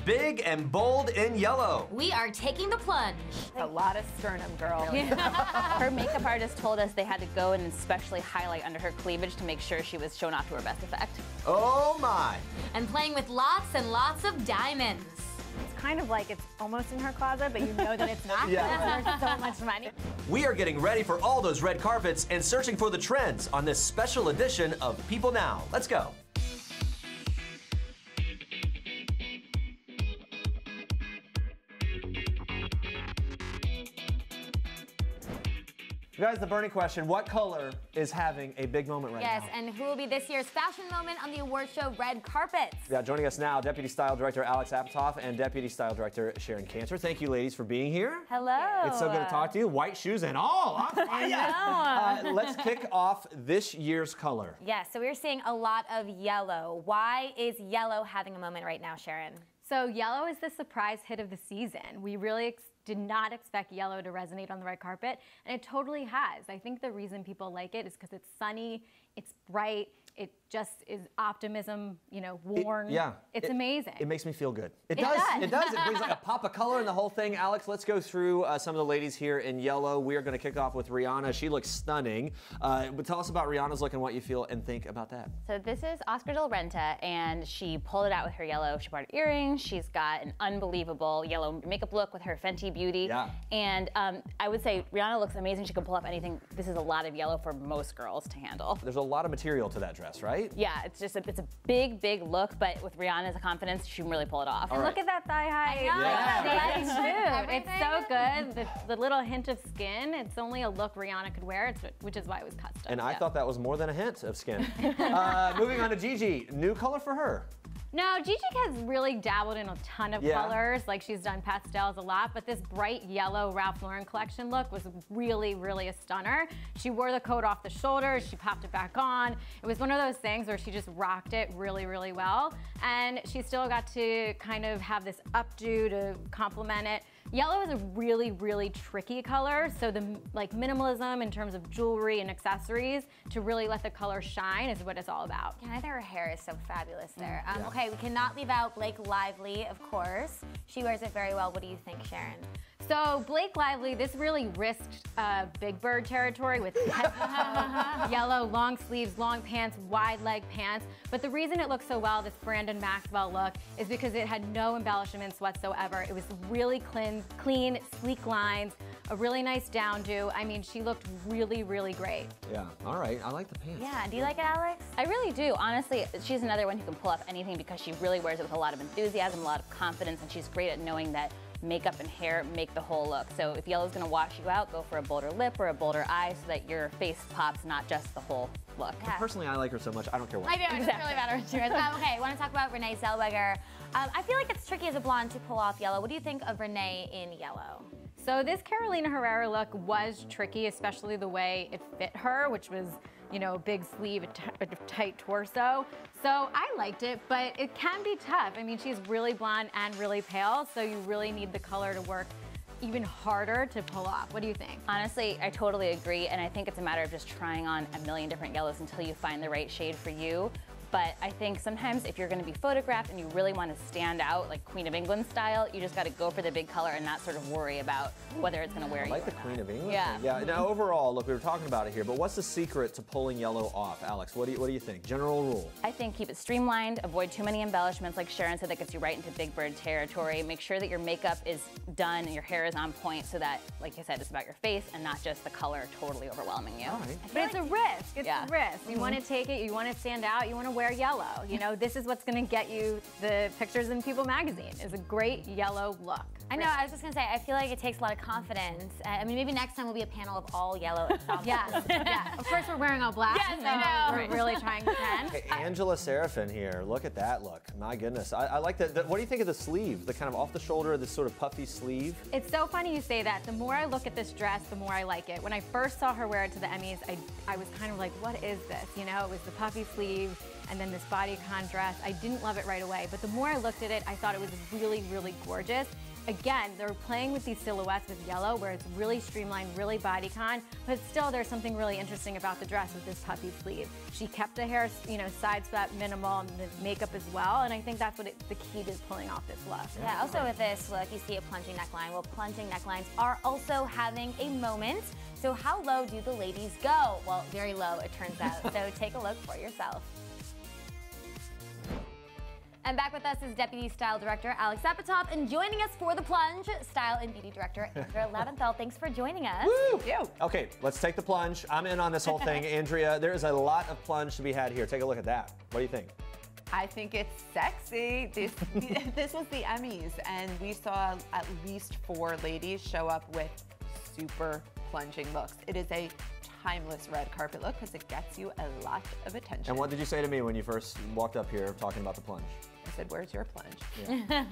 big and bold in yellow. We are taking the plunge. A lot of sternum, girl. Her makeup artist told us they had to go in and especially highlight under her cleavage to make sure she was shown off to her best effect. Oh my. And playing with lots and lots of diamonds. It's kind of like it's almost in her closet, but you know that it's not because there's so much money. We are getting ready for all those red carpets and searching for the trends on this special edition of People Now. Let's go. You guys, the burning question, what color is having a big moment right now? Yes, and who will be this year's fashion moment on the award show Red Carpets? Yeah, joining us now, Deputy Style Director Alex Apatow and Deputy Style Director Sharon Cantor. Thank you, ladies, for being here. Hello. It's so good to talk to you. White shoes and all. Let's kick off this year's color. Yes, so we're seeing a lot of yellow. Why is yellow having a moment right now, Sharon? So yellow is the surprise hit of the season. We really did not expect yellow to resonate on the red carpet, and it totally has. I think the reason people like it is because it's sunny, it's bright, it just is optimism, you know, worn. It's amazing. It makes me feel good. It does. It does. It brings like a pop of color in the whole thing. Alex, let's go through some of the ladies here in yellow. We are going to kick off with Rihanna. She looks stunning. But tell us about Rihanna's look and what you feel and think about that. So this is Oscar de la Renta, and she pulled it out with her yellow. She bought earrings. She's got an unbelievable yellow makeup look with her Fenty beauty. Yeah. And I would say Rihanna looks amazing. She can pull off anything. This is a lot of yellow for most girls to handle. There's a lot of material to that dress, right? Yeah, it's just it's a big, big look, but with Rihanna's confidence, she can really pull it off. And look at that thigh high. It's so good. The little hint of skin, it's only a look Rihanna could wear, which is why it was custom. And I thought that was more than a hint of skin. Moving on to Gigi, new color for her. No, Gigi has really dabbled in a ton of colors, like she's done pastels a lot, but this bright yellow Ralph Lauren collection look was really, really a stunner. She wore the coat off the shoulders, she popped it back on. It was one of those things where she just rocked it really, really well, and she still got to kind of have this updo to complement it. Yellow is a really, really tricky color, so the minimalism in terms of jewelry and accessories to really let the color shine is what it's all about. Yeah, I think her hair is so fabulous there. Okay, we cannot leave out Blake Lively, of course. She wears it very well. What do you think, Sharon? So Blake Lively, this really risked Big Bird territory with yellow, long sleeves, long pants, wide leg pants. But the reason it looked so well, this Brandon Maxwell look, is because it had no embellishments whatsoever. It was really clean, sleek lines, a really nice downdo. I mean, she looked really, really great. Yeah, all right, I like the pants. Yeah, do you like it, Alex? I really do. Honestly, she's another one who can pull off anything because she really wears it with a lot of enthusiasm, a lot of confidence, and she's great at knowing that makeup and hair make the whole look. So if yellow's gonna wash you out, go for a bolder lip or a bolder eye so that your face pops, not just the whole look. Yeah. Personally, I like her so much, I don't care what. I do, it doesn't really matter what she wears. Okay, I want to talk about Renee Zellweger. I feel like it's tricky as a blonde to pull off yellow. What do you think of Renee in yellow? So this Carolina Herrera look was tricky, especially the way it fit her, which was, you know, big sleeve, a tight torso. So I liked it, but it can be tough. I mean, she's really blonde and really pale, so you really need the color to work even harder to pull off. What do you think? Honestly, I totally agree, and I think it's a matter of just trying on a million different yellows until you find the right shade for you. But I think sometimes if you're going to be photographed and you really want to stand out, like Queen of England style, you just got to go for the big color and not sort of worry about whether it's going to wear you. I like the Queen of England. Yeah. Yeah. Now overall, look, we were talking about it here, but what's the secret to pulling yellow off, Alex? What do you think? General rule. I think keep it streamlined, avoid too many embellishments, like Sharon said, that gets you right into Big Bird territory. Make sure that your makeup is done and your hair is on point, so that, like I said, it's about your face and not just the color totally overwhelming you. All right. But it's a risk. It's a risk. You want to take it. You want to stand out. You want to wear yellow. You know, this is what's going to get you the pictures in People magazine, is a great yellow look. I know, I was just going to say, I feel like it takes a lot of confidence. I mean, maybe next time will be a panel of all yellow. Yes, yeah. Of course, we're wearing all black. Yes, I know. We're really trying to pretend. Hey, Angela Sarafyan here. Look at that look. My goodness. I like that. What do you think of the sleeve? The kind of off the shoulder, this sort of puffy sleeve? It's so funny you say that. The more I look at this dress, the more I like it. When I first saw her wear it to the Emmys, I was kind of like, what is this? You know, it was the puffy sleeve. and then this bodycon dress. I didn't love it right away, but the more I looked at it, I thought it was really, really gorgeous. Again, they're playing with these silhouettes with yellow where it's really streamlined, really bodycon, but still there's something really interesting about the dress with this puffy sleeve. She kept the hair, side swept, minimal, and the makeup as well, and I think that's what the key to pulling off this look. Yeah, also with this look, you see a plunging neckline. Well, plunging necklines are also having a moment. So how low do the ladies go? Well, very low, it turns out. So take a look for yourself. And back with us is Deputy Style Director Alex Apatow, and joining us for the plunge, Style and Beauty Director Andrea Leventhal. Thanks for joining us. Woo! Okay, let's take the plunge. I'm in on this whole thing. Andrea, there is a lot of plunge to be had here. Take a look at that. What do you think? I think it's sexy. This was the Emmys, and we saw at least 4 ladies show up with super plunging looks. It is a timeless red carpet look because it gets you a lot of attention. And what did you say to me when you first walked up here talking about the plunge? I said, where's your plunge? Yeah.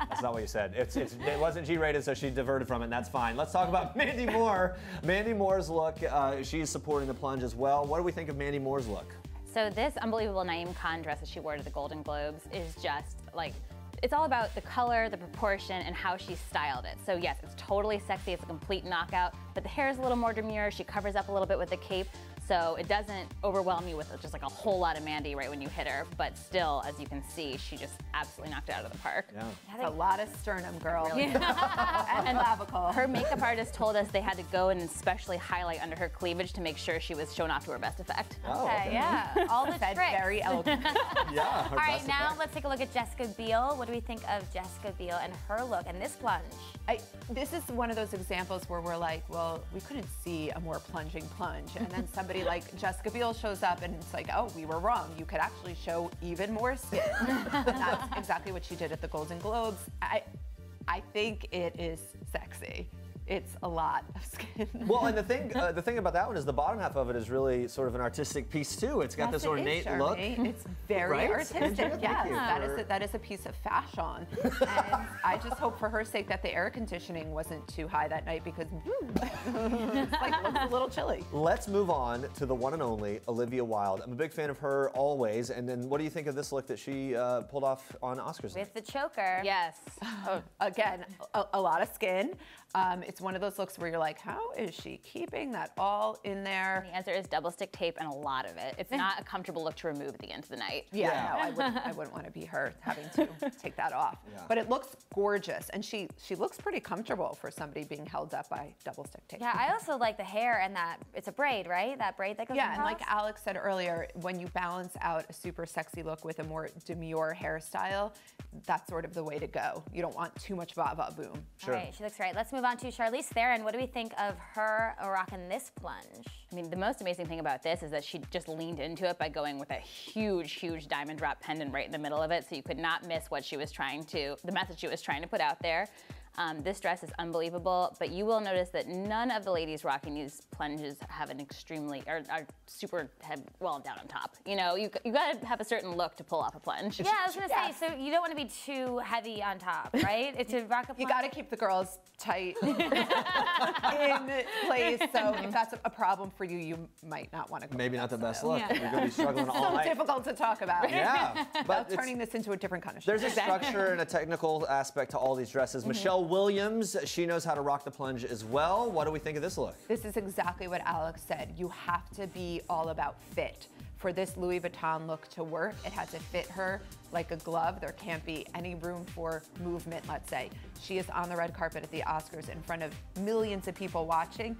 That's not what you said. It wasn't G-rated, so she diverted from it, and that's fine. Let's talk about Mandy Moore. Mandy Moore's look, she's supporting the plunge as well. What do we think of Mandy Moore's look? So this unbelievable Naeem Khan dress that she wore to the Golden Globes is just like, it's all about the color, the proportion, and how she styled it. So yes, it's totally sexy, it's a complete knockout, but the hair is a little more demure, she covers up a little bit with the cape, so it doesn't overwhelm you with just like a whole lot of Mandy right when you hit her, but still, as you can see, she just absolutely knocked it out of the park. Yeah. That's a lot of sternum, girl. Really. And clavicle. Her makeup artist told us they had to go and especially highlight under her cleavage to make sure she was shown off to her best effect. Oh, Okay, yeah, all the tricks. Very elegant. Yeah. All right, now let's take a look at Jessica Biel. What do we think of Jessica Biel and her look and this plunge? This is one of those examples where we're like, well, we couldn't see a more plunging plunge. And then somebody like Jessica Biel shows up and it's like, oh, we were wrong. You could actually show even more skin. And that's exactly what she did at the Golden Globes. I think it is sexy. It's a lot of skin. Well, and the thing about that one is the bottom half of it is really sort of an artistic piece too. It's got this ornate look. It's very Right? artistic. Andrea, thank you Yes, that is a piece of fashion. And I just hope for her sake that the air conditioning wasn't too high that night because it's like looks a little chilly. Let's move on to the one and only Olivia Wilde. I'm a big fan of her always. And then what do you think of this look that she pulled off on Oscars night? With the choker. Yes. Again, a lot of skin. It's one of those looks where you're like, how is she keeping that all in there? The answer is double stick tape and a lot of it. It's not a comfortable look to remove at the end of the night. Yeah, no, I wouldn't want to be her having to take that off. Yeah. But it looks gorgeous, and she looks pretty comfortable for somebody being held up by double stick tape. Yeah, I also like the hair and that, it's a braid, right? That braid that goes Yeah, and across. like Alex said earlier, when you balance out a super sexy look with a more demure hairstyle, that's sort of the way to go. You don't want too much va-va boom. Sure. All right, she looks right. Let's move on to Charlize Theron. What do we think of her rocking this plunge? I mean, the most amazing thing about this is that she just leaned into it by going with a huge, huge diamond drop pendant right in the middle of it, so you could not miss what she was trying to, the message she was trying to put out there. This dress is unbelievable, but you will notice that none of the ladies rocking these plunges have an extremely, or are super well down on top. You know, you gotta have a certain look to pull off a plunge. Yeah, I was gonna say, so you don't want to be too heavy on top, right? It's to rock a plunge. You got to keep the girls tight in place. So if that's a problem for you, you might not want to go. Maybe with not the that best style. look. Yeah. You're going to be struggling all So night. difficult to talk about. Yeah, but it's- Turning this into a different kind of show. there's a structure and a technical aspect to all these dresses. Michelle Williams, she knows how to rock the plunge as well. What do we think of this look? This is exactly what Alex said. You have to be all about fit. For this Louis Vuitton look to work, it has to fit her like a glove. There can't be any room for movement, let's say. She is on the red carpet at the Oscars in front of millions of people watching.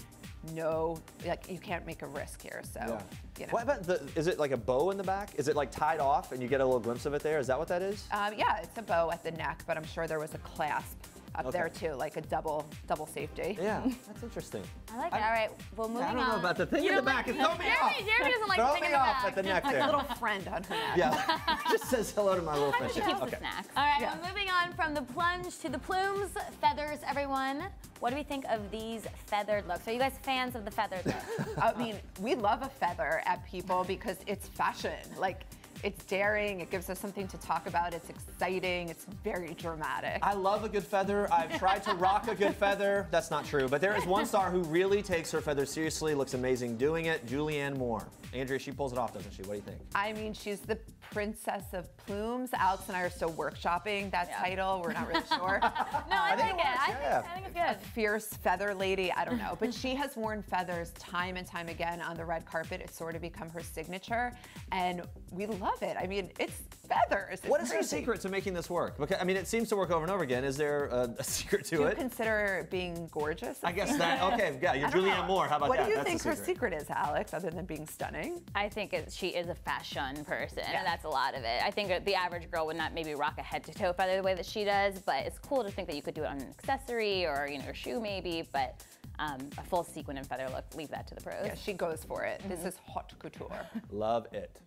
No, like you can't make a risk here, so, you know. What about is it like a bow in the back? Is it like tied off and you get a little glimpse of it there? Is that what that is? Yeah, it's a bow at the neck, but I'm sure there was a clasp up there too, like a double safety. Yeah, that's interesting. I like it. All right, well, moving on. I don't know about the thing in the back. It's throwing me off. Jeremy doesn't like the Throw thing me in the off back. at the neck Like there. a little friend on her neck. Yeah, just says hello to my little friend. She keeps the snacks. All right, Yeah. well, moving on from the plunge to the plumes, feathers, everyone. What do we think of these feathered looks? Are you guys fans of the feathered look? I mean, we love a feather at People because it's fashion. Like, it's daring, it gives us something to talk about, it's exciting, it's very dramatic. I love a good feather. I've tried to rock a good feather. That's not true, but there is one star who really takes her feathers seriously, looks amazing doing it, Julianne Moore. Andrea, she pulls it off, doesn't she? What do you think? I mean, she's the Princess of Plumes. Alex and I are still workshopping that title. We're not really sure. No, I think it. I think it's good. A fierce feather lady, I don't know. But she has worn feathers time and time again on the red carpet. It's sort of become her signature, and we love it. I mean, it's feathers. It's what is crazy. her secret to making this work? Because, I mean, it seems to work over and over again. Is there a secret to Do you it? consider being gorgeous? I guess that, okay, yeah, you're Julianne Moore. How about what that? What do you That's think the her secret is, Alex, other than being stunning? I think she is a fashion person, and that's a lot of it. I think the average girl would not maybe rock a head-to-toe feather the way that she does, but it's cool to think that you could do it on an accessory or a shoe maybe, but a full sequin and feather look, leave that to the pros. Yeah, she goes for it. This is haute couture. Love it.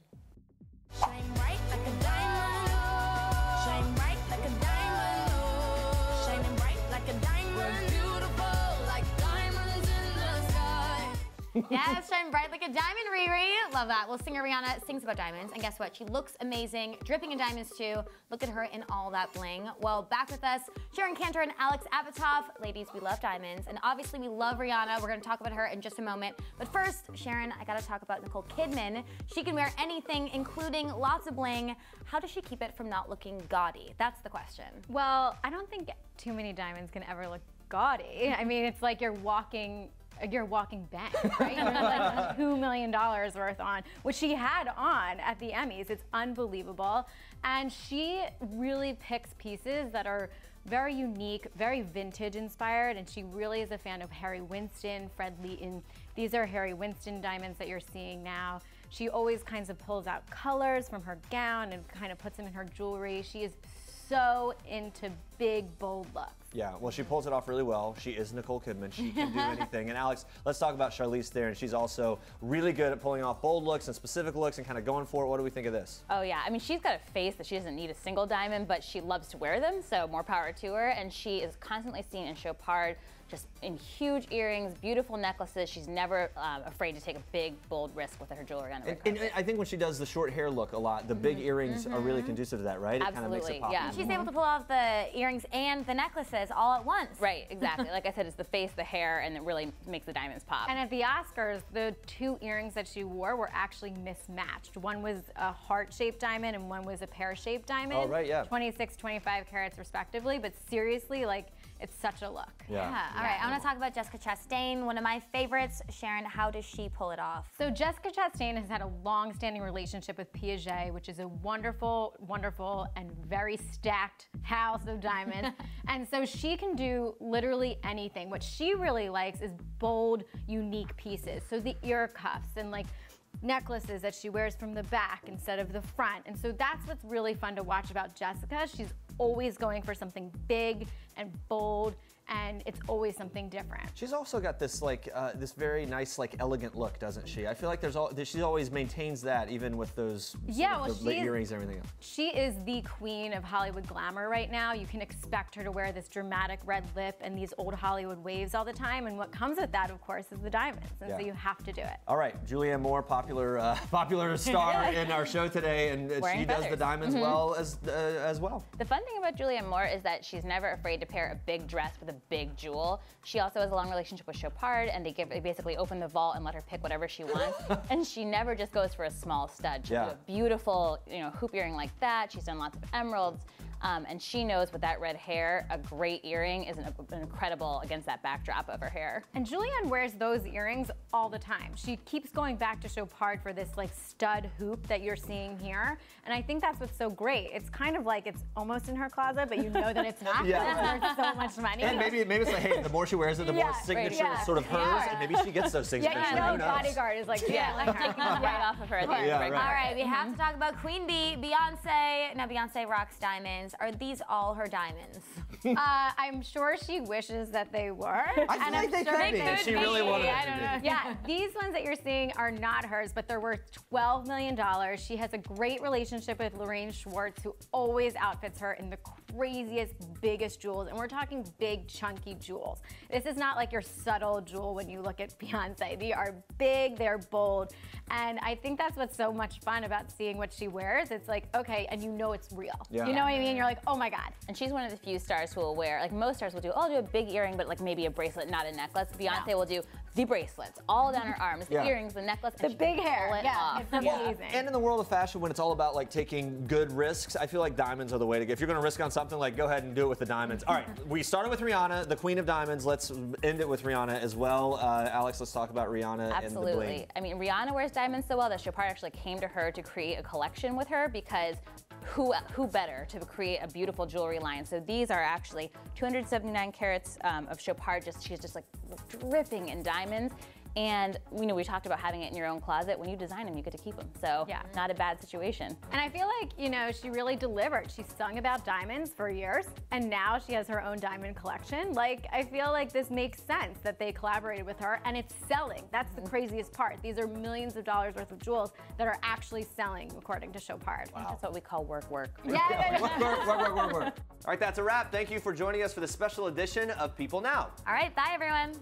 Shine bright like a diamond. Shine bright like a diamond. Shining bright like a diamond. Beautiful like diamonds in the sky. Yes, shine bright like a diamond, Riri. Love that. Well, singer Rihanna sings about diamonds, and guess what? She looks amazing, dripping in diamonds too. Look at her in all that bling. Well, back with us, Sharon Cantor and Alex Apatow. Ladies, we love diamonds, and obviously we love Rihanna. We're gonna talk about her in just a moment. But first, Sharon, I gotta talk about Nicole Kidman. She can wear anything, including lots of bling. How does she keep it from not looking gaudy? That's the question. Well, I don't think too many diamonds can ever look gaudy. I mean, it's like you're walking bank, right? You have like $2 million worth on, which she had on at the Emmys. It's unbelievable. And she really picks pieces that are very unique, very vintage inspired, and she really is a fan of Harry Winston, Fred Leighton. These are Harry Winston diamonds that you're seeing now. She always kind of pulls out colors from her gown and kind of puts them in her jewelry. She is so into big, bold looks. Yeah, well, she pulls it off really well. She is Nicole Kidman. She can do anything. And Alex, let's talk about Charlize Theron. She's also really good at pulling off bold looks and specific looks and kind of going for it. What do we think of this? Oh yeah, I mean, she's got a face that she doesn't need a single diamond, but she loves to wear them, so more power to her. And she is constantly seen in show part, just in huge earrings, beautiful necklaces. She's never afraid to take a big, bold risk with her jewelry on the red carpet. And I think when she does the short hair look a lot, the big earrings are really conducive to that, right? It kind of makes it pop. Yeah. She's able to pull off the earrings and the necklaces all at once. Right, exactly. Like I said, it's the face, the hair, and it really makes the diamonds pop. And at the Oscars, the two earrings that she wore were actually mismatched. One was a heart-shaped diamond and one was a pear-shaped diamond. Oh, right, yeah. 26, 25 carats respectively, but seriously, like, it's such a look. Yeah. All right, I want to talk about Jessica Chastain, one of my favorites. Sharon, how does she pull it off? So Jessica Chastain has had a long-standing relationship with Piaget, which is a wonderful, wonderful, and very stacked house of diamonds. And so she can do literally anything. What she really likes is bold, unique pieces. So the ear cuffs and like necklaces that she wears from the back instead of the front. And so that's what's really fun to watch about Jessica. She's always going for something big and bold, and it's always something different. She's also got this this very nice elegant look, doesn't she? I feel like she always maintains that even with those the earrings and everything else. She is the queen of Hollywood glamour right now. You can expect her to wear this dramatic red lip and these old Hollywood waves all the time, and what comes with that, of course, is the diamonds, and so you have to do it. All right, Julianne Moore, popular star in our show today, and she does the diamonds well as well. The fun thing about Julianne Moore is that she's never afraid to pair a big dress with a big jewel. She also has a long relationship with Chopard, and they basically open the vault and let her pick whatever she wants. And she never just goes for a small stud. She'll do a beautiful, hoop earring like that. She's done lots of emeralds. And she knows with that red hair, a great earring is incredible against that backdrop of her hair. And Julianne wears those earrings all the time. She keeps going back to Chopard for this stud hoop that you're seeing here. And I think that's what's so great. It's kind of like it's almost in her closet, but you know that it's not. Because there's so much money. And maybe it's like, hey, the more she wears it, the more signature is sort of hers, and maybe she gets those things. Bodyguard is taking them right off of her at the end. All right, we have to talk about Queen Bee, Beyonce. Now, Beyonce rocks diamonds. Are these all her diamonds? I'm sure she wishes that they were. I feel like they could be. She really wanted I don't know. Yeah, these ones that you're seeing are not hers, but they're worth $12 million. She has a great relationship with Lorraine Schwartz, who always outfits her in the craziest, biggest jewels. And we're talking big, chunky jewels. This is not like your subtle jewel when you look at Beyonce. They are big, they're bold. And I think that's what's so much fun about seeing what she wears. It's like, okay, and you know it's real. Yeah. You know what I mean? you're like, oh my God. And she's one of the few stars who will wear, like most stars will do, oh, I'll do a big earring, but like maybe a bracelet, not a necklace. Beyonce will do the bracelets, all down her arms, the earrings, the necklace, and The big hair, pull it yeah, off. it's amazing. And in the world of fashion, when it's all about like taking good risks, I feel like diamonds are the way to go. If you're going to risk on something, like go ahead and do it with the diamonds. All right, we started with Rihanna, the queen of diamonds. Let's end it with Rihanna as well. Alex, let's talk about Rihanna and the bling. Absolutely. I mean, Rihanna wears diamonds so well that Chopard actually came to her to create a collection with her because who better to create a beautiful jewelry line? So these are actually 279 carats of Chopard. She's just like dripping in diamonds. And you know, we talked about having it in your own closet. When you design them, you get to keep them. So not a bad situation. And I feel like, you know, she really delivered. She sung about diamonds for years, and now she has her own diamond collection. Like, I feel like this makes sense that they collaborated with her, and it's selling. That's the craziest part. These are millions of dollars worth of jewels that are actually selling, according to Chopard. Wow. That's what we call work. Yeah. Work. All right, that's a wrap. Thank you for joining us for the special edition of People Now. All right, bye everyone.